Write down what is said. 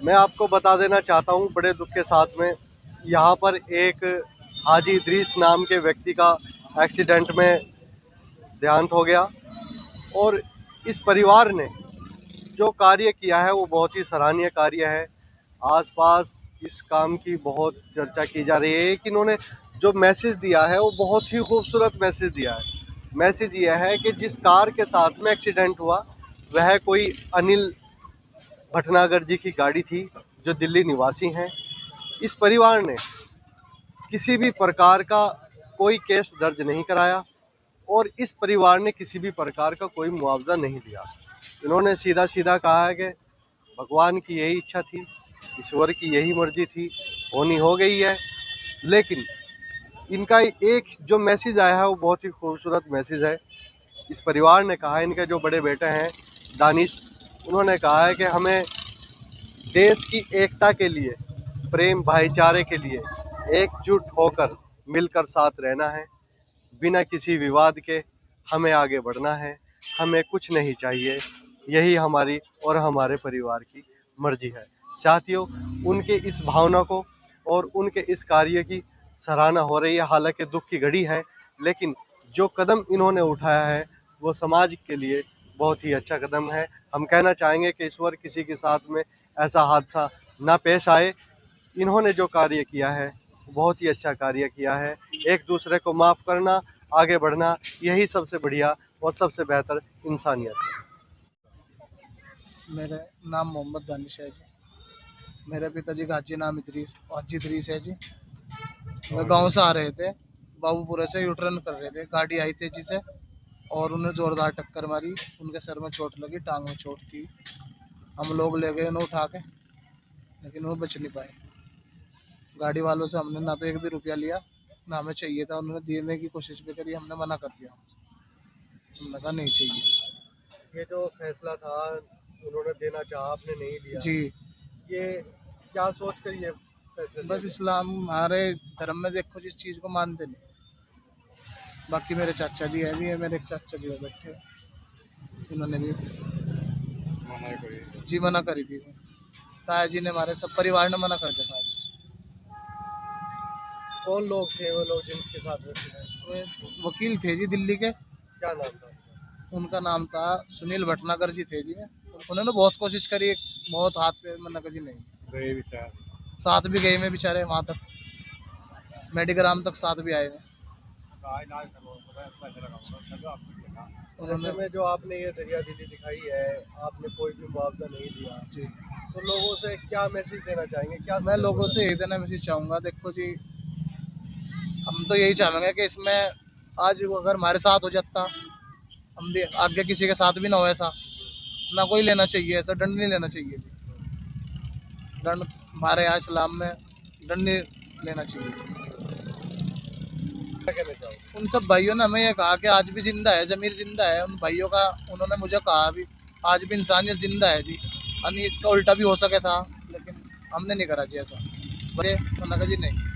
मैं आपको बता देना चाहता हूँ बड़े दुख के साथ में, यहाँ पर एक हाजी इदरीस नाम के व्यक्ति का एक्सीडेंट में देहांत हो गया। और इस परिवार ने जो कार्य किया है वो बहुत ही सराहनीय कार्य है। आसपास इस काम की बहुत चर्चा की जा रही है कि इन्होंने जो मैसेज दिया है वो बहुत ही खूबसूरत मैसेज दिया है। मैसेज यह है कि जिस कार के साथ में एक्सीडेंट हुआ वह कोई अनिल भटनागर जी की गाड़ी थी, जो दिल्ली निवासी हैं। इस परिवार ने किसी भी प्रकार का कोई केस दर्ज नहीं कराया और इस परिवार ने किसी भी प्रकार का कोई मुआवजा नहीं दिया। इन्होंने सीधा सीधा कहा है कि भगवान की यही इच्छा थी, ईश्वर की यही मर्जी थी, होनी हो गई है। लेकिन इनका एक जो मैसेज आया है वो बहुत ही खूबसूरत मैसेज है। इस परिवार ने कहा है, इनके जो बड़े बेटे हैं दानिश, उन्होंने कहा है कि हमें देश की एकता के लिए, प्रेम भाईचारे के लिए एकजुट होकर मिलकर साथ रहना है। बिना किसी विवाद के हमें आगे बढ़ना है। हमें कुछ नहीं चाहिए, यही हमारी और हमारे परिवार की मर्जी है। साथियों, उनके इस भावना को और उनके इस कार्य की सराहना हो रही है। हालांकि दुख की घड़ी है, लेकिन जो कदम इन्होंने उठाया है वो समाज के लिए बहुत ही अच्छा कदम है। हम कहना चाहेंगे कि ईश्वर किसी के साथ में ऐसा हादसा ना पेश आए। इन्होंने जो कार्य किया है बहुत ही अच्छा कार्य किया है। एक दूसरे को माफ़ करना, आगे बढ़ना, यही सबसे बढ़िया और सबसे बेहतर इंसानियत है। मेरा नाम मोहम्मद दानिश है जी। मेरे पिताजी का हाजी नाम हाजी इदरीस है जी। वे गांव से आ रहे थे, बाबूपुरा से यू टर्न कर रहे थे, गाड़ी आई तेजी से और उन्हें जोरदार टक्कर मारी। उनके सर में चोट लगी, टांग में चोट थी। हम लोग ले गए उन्हें उठा के, लेकिन वो बच नहीं पाए। गाड़ी वालों से हमने ना तो एक भी रुपया लिया, ना हमें चाहिए था। उन्होंने देने की कोशिश भी करी, हमने मना कर दिया। हमने कहा नहीं चाहिए। ये जो फैसला था उन्होंने देना चाहा, आपने नहीं लिया जी, ये क्या सोच कर ये फैसला बस लिया? इस्लाम हमारे धर्म में देखो जिस चीज़ को मानते नहीं। बाकी मेरे चाचा जी है भी है, मेरे एक चाचा जी बैठे हैं, इन्होंने भी जी मना करी थी। ताया जी ने, हमारे सब परिवार ने मना कर दिया था। कौन लोग थे वो लोग जिनके साथ रहते हैं? वे वकील थे जी दिल्ली के। क्या नाम था? उनका नाम था सुनील भटनागर जी थे जी। उन्होंने बहुत कोशिश करी, बहुत हाथ पे मना कर जी नहीं। साथ भी गए में बेचारे वहाँ तक, मेडिग्राम तक साथ भी आए हैं। ऐसे में जो आपने ये दरिया दिली दिखाई है, आपने कोई भी मुआवजा नहीं दिया जी, तो लोगों से क्या मैसेज देना चाहेंगे? क्या मैं लोगों से यही देना मैसेज चाहूँगा, देखो जी, हम तो यही चाहेंगे कि इसमें आज वो अगर हमारे साथ हो जाता, हम भी आगे किसी के साथ भी ना हो ऐसा। ना कोई लेना चाहिए, ऐसा दंड नहीं लेना चाहिए। दंड हमारे यहाँ इस्लाम में दंड नहीं लेना चाहिए। क्या कहना चाहोगे? उन सब भाइयों ने हमें ये कहा कि आज भी जिंदा है, ज़मीर जिंदा है। उन भाइयों का उन्होंने मुझे कहा भी, आज भी इंसानियत जिंदा है जी। यानी इसका उल्टा भी हो सके था, लेकिन हमने नहीं करा जी ऐसा। बड़े उन्होंने कहा जी नहीं।